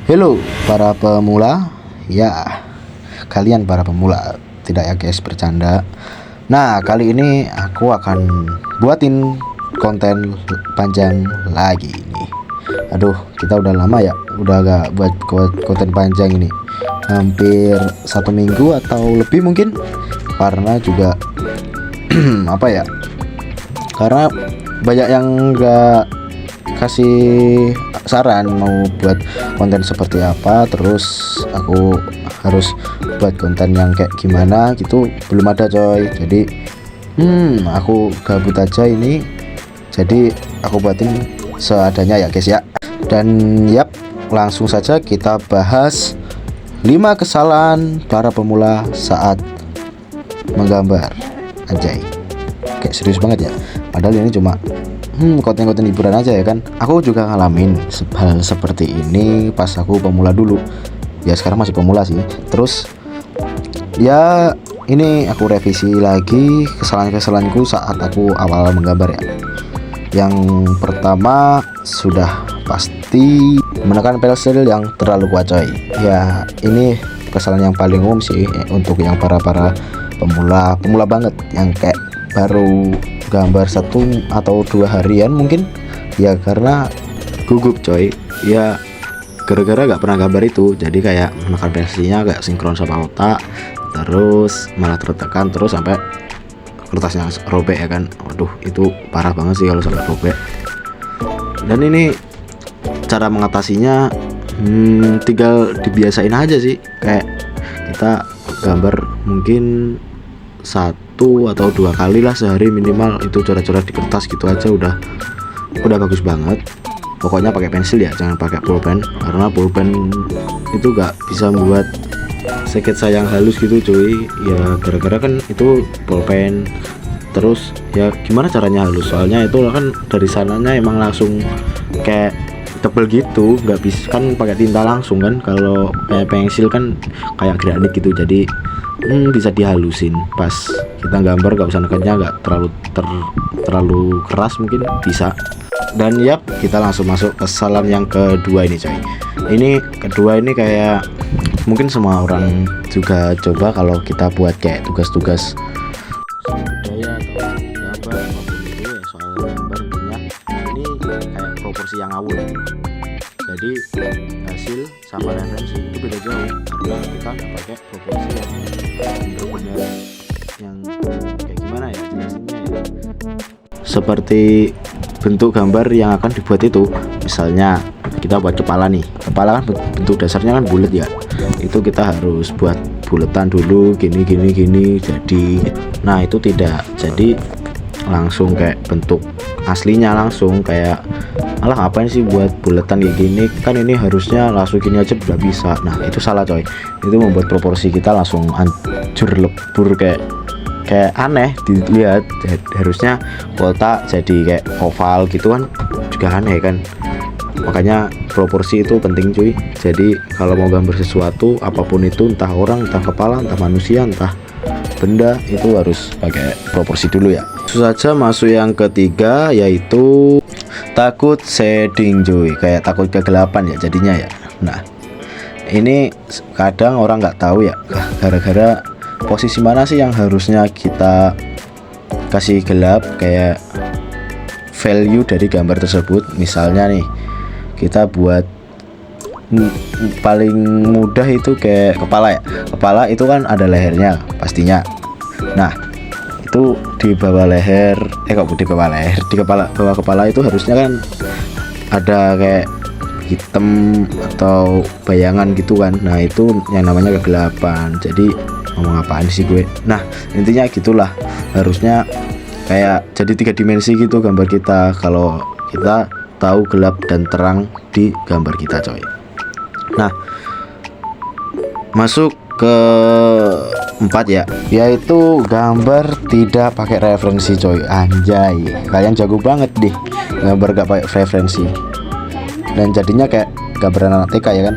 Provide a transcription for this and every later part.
Halo para pemula, ya kalian para pemula, tidak ya guys, bercanda. Nah kali ini aku akan buatin konten panjang lagi nih. Aduh, kita udah lama ya, udah gak buat konten panjang ini, hampir 1 minggu atau lebih mungkin. Karena juga apa ya, karena banyak yang gak kasih saran mau buat konten seperti apa, terus aku harus buat konten yang kayak gimana gitu, belum ada coy. Jadi aku gabut aja ini, jadi aku buatin seadanya ya guys ya. Dan yap, langsung saja kita bahas 5 kesalahan para pemula saat menggambar. Anjay, kayak serius banget ya, padahal ini cuma konten-konten hiburan aja ya kan. Aku juga ngalamin hal seperti ini pas aku pemula dulu ya, sekarang masih pemula sih. Terus ya ini aku revisi lagi kesalahan-kesalahanku saat aku awal menggambar ya. Yang pertama sudah pasti menekan pensil yang terlalu kuat coy. Ya ini kesalahan yang paling umum sih untuk yang para pemula banget, yang kayak baru gambar 1 atau 2 harian mungkin ya, karena gugup coy ya, gara-gara gak pernah gambar itu. Jadi kayak menekan pensilnya gak sinkron sama otak, terus malah tertekan terus sampai kertasnya robek ya kan. Waduh, itu parah banget sih kalau sampai robek. Dan ini cara mengatasinya tinggal dibiasain aja sih, kayak kita gambar mungkin 1 atau 2 kali lah sehari minimal, itu coret-coret di kertas gitu aja udah bagus banget. Pokoknya pakai pensil ya, jangan pakai pulpen, karena pulpen itu gak bisa membuat sketsa yang halus gitu cuy ya, gara-gara kan itu pulpen. Terus ya gimana caranya halus, soalnya itu kan dari sananya emang langsung kayak tebel gitu, nggak bisa kan pakai tinta langsung kan. Kalau kayak pensil kan kayak granit gitu, jadi bisa dihalusin pas kita gambar, gak usah nekannya gak terlalu keras mungkin bisa. Dan yap, kita langsung masuk ke kesalahan yang kedua ini coy. Ini kedua ini kayak mungkin semua orang juga coba kalau kita buat kayak tugas-tugas budaya atau gambar apapun itu ya, soal gambar intinya ini kayak proporsi yang ngawur. Jadi hasil sama referensi itu beda jauh, karena kita nggak pakai proporsi yang benar-benar yang kayak gimana ya jelasinnya ya, seperti bentuk gambar yang akan dibuat itu. Misalnya kita buat kepala nih, kepala kan bentuk dasarnya kan bulat ya, itu kita harus buat buletan dulu gini. Jadi nah itu tidak, jadi langsung kayak bentuk aslinya, langsung kayak alah ngapain sih buat buletan kayak gini, kan ini harusnya langsung gini aja udah bisa. Nah itu salah coy, itu membuat proporsi kita langsung hancur lebur, kayak aneh dilihat. Harusnya kotak jadi kayak oval gitu kan, juga aneh kan. Makanya proporsi itu penting cuy. Jadi kalau mau gambar sesuatu apapun itu, entah orang, entah kepala, entah manusia, entah benda, itu harus pakai proporsi dulu ya. Langsung saja masuk yang ketiga, yaitu takut shading cuy, kayak takut kegelapan ya jadinya ya. Nah ini kadang orang nggak tahu ya, gara-gara posisi mana sih yang harusnya kita kasih gelap, kayak value dari gambar tersebut. Misalnya nih kita buat paling mudah itu kayak kepala ya, kepala itu kan ada lehernya pastinya. Nah itu di bawah leher, di bawah kepala itu harusnya kan ada kayak hitam atau bayangan gitu kan. Nah itu yang namanya kegelapan. Jadi ngomong apaan sih gue. Nah intinya gitulah, harusnya kayak jadi 3 dimensi gitu gambar kita, kalau kita tahu gelap dan terang di gambar kita coy. Nah masuk ke 4 ya, yaitu gambar tidak pakai referensi coy. Anjay, kalian jago banget deh gambar gak pakai referensi, dan jadinya kayak gambaran anak TK ya kan.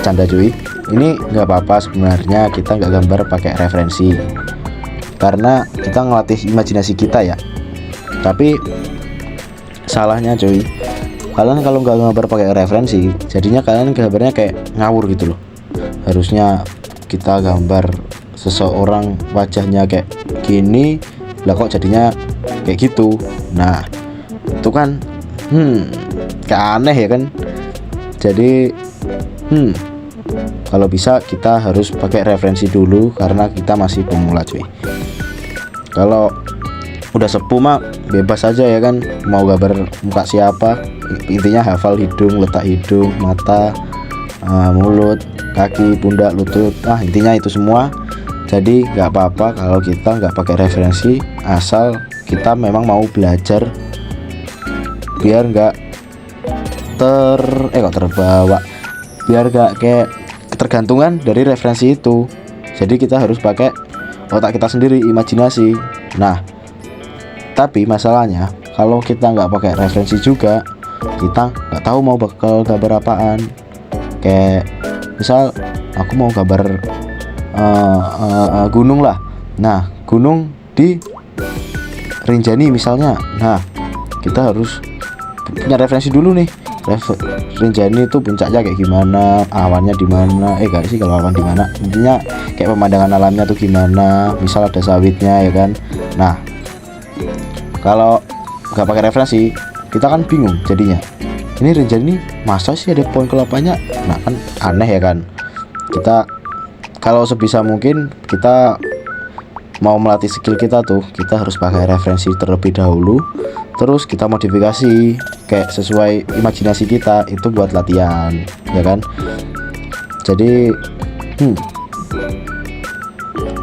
Canda cuy, ini nggak apa-apa sebenarnya kita nggak gambar pakai referensi, karena kita ngelatih imajinasi kita ya. Tapi salahnya cuy, kalian kalau nggak gambar pakai referensi, jadinya kalian gambarnya kayak ngawur gitu loh. Harusnya kita gambar seseorang wajahnya kayak gini, lah kok jadinya kayak gitu. Nah itu kan kayak aneh ya kan. Jadi kalau bisa kita harus pakai referensi dulu karena kita masih pemula cuy. Kalau udah sepuh mah bebas aja ya kan, mau gambar muka siapa, intinya hafal hidung, letak hidung, mata, mulut, kaki, pundak, lutut, intinya itu semua. Jadi nggak apa-apa kalau kita nggak pakai referensi, asal kita memang mau belajar biar nggak terbawa, biar nggak kayak ketergantungan dari referensi itu. Jadi kita harus pakai otak kita sendiri, imajinasi. Nah tapi masalahnya kalau kita nggak pakai referensi juga, kita nggak tahu mau bakal gambar apaan. Kayak misal aku mau gambar gunung lah. Nah gunung di Rinjani misalnya. Nah kita harus punya referensi dulu nih. Rinjani itu puncaknya kayak gimana, awannya di mana, gak sih kalau awan di mana, intinya kayak pemandangan alamnya tuh gimana. Misal ada sawitnya ya kan. Nah kalau nggak pakai referensi, kita kan bingung jadinya. Ini Rinjani masa sih ada pohon kelapanya? Nah kan aneh ya kan. Kita kalau sebisa mungkin kita mau melatih skill kita tuh, kita harus pakai referensi terlebih dahulu, terus kita modifikasi kayak sesuai imajinasi kita itu buat latihan ya kan. Jadi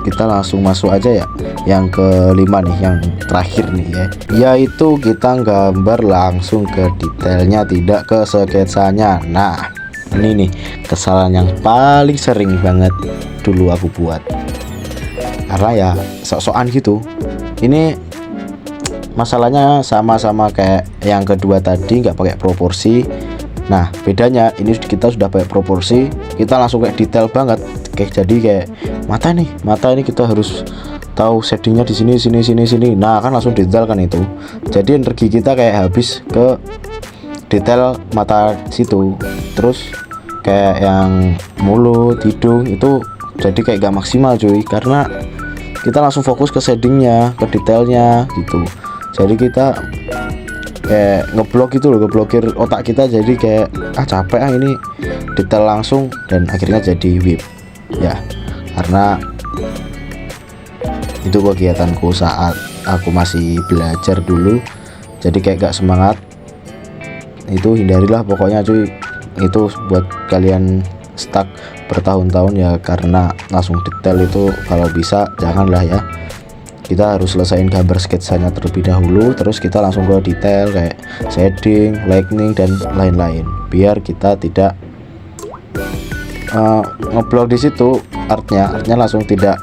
kita langsung masuk aja ya yang kelima nih, yang terakhir nih ya, yaitu kita gambar langsung ke detailnya, tidak ke sketsanya. Nah ini nih kesalahan yang paling sering banget dulu aku buat, karena ya sok-sokan gitu. Ini masalahnya sama-sama kayak yang kedua tadi, nggak pakai proporsi. Nah bedanya ini kita sudah pakai proporsi, kita langsung kayak detail banget. Jadi kayak mata ini kita harus tahu shadingnya di sini. Nah kan langsung detail kan itu. Jadi energi kita kayak habis ke detail mata situ. Terus kayak yang mulut, hidung itu jadi kayak gak maksimal cuy, karena kita langsung fokus ke shadingnya, ke detailnya gitu. Jadi kita kayak ngeblok gitu loh, ngeblokir otak kita. Jadi kayak capek ini detail langsung, dan akhirnya jadi whip ya. Karena itu kegiatanku saat aku masih belajar dulu, jadi kayak gak semangat. Itu hindarilah pokoknya cuy. Itu buat kalian stuck bertahun-tahun ya, karena langsung detail itu kalau bisa janganlah ya. Kita harus selesaiin gambar sketsanya terlebih dahulu, terus kita langsung ke detail kayak shading, lightning dan lain-lain, biar kita tidak ngeblok di situ. Artnya langsung tidak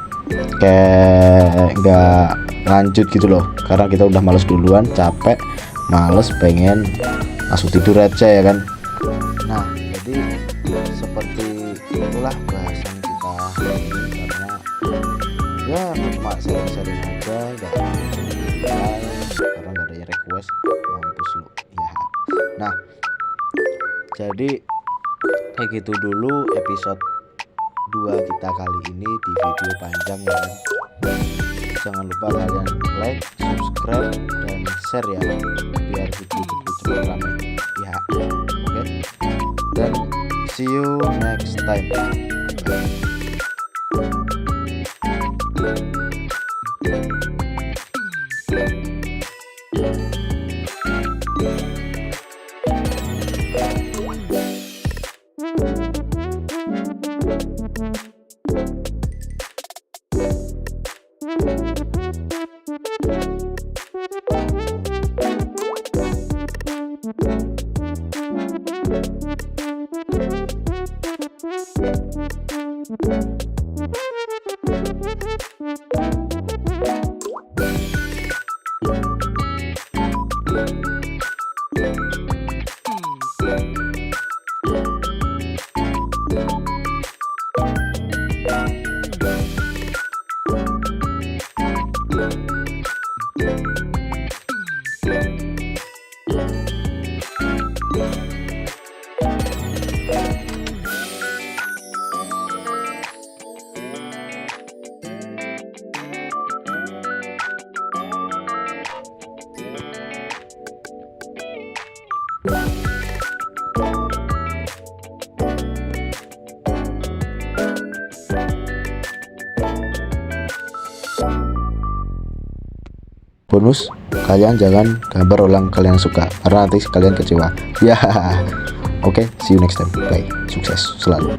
kayak nggak lanjut gitu loh, karena kita udah males duluan, capek, males, pengen langsung tidur aja ya kan. Nah jadi seperti itulah bahasan kita hari ini, karena ya cuma sharing-sharing aja, karena nggak ada yang request, mampus lu ya. Nah jadi kayak gitu dulu episode 2 kita kali ini di video panjang ya kan. Jangan lupa kalian like, subscribe, dan share ya, biar video cepat ramai ya. Oke, dan see you next time. Bonus, kalian jangan gambar orang kalian suka karena nanti kalian kecewa. Ya, oke, see you next time. Bye, sukses selalu.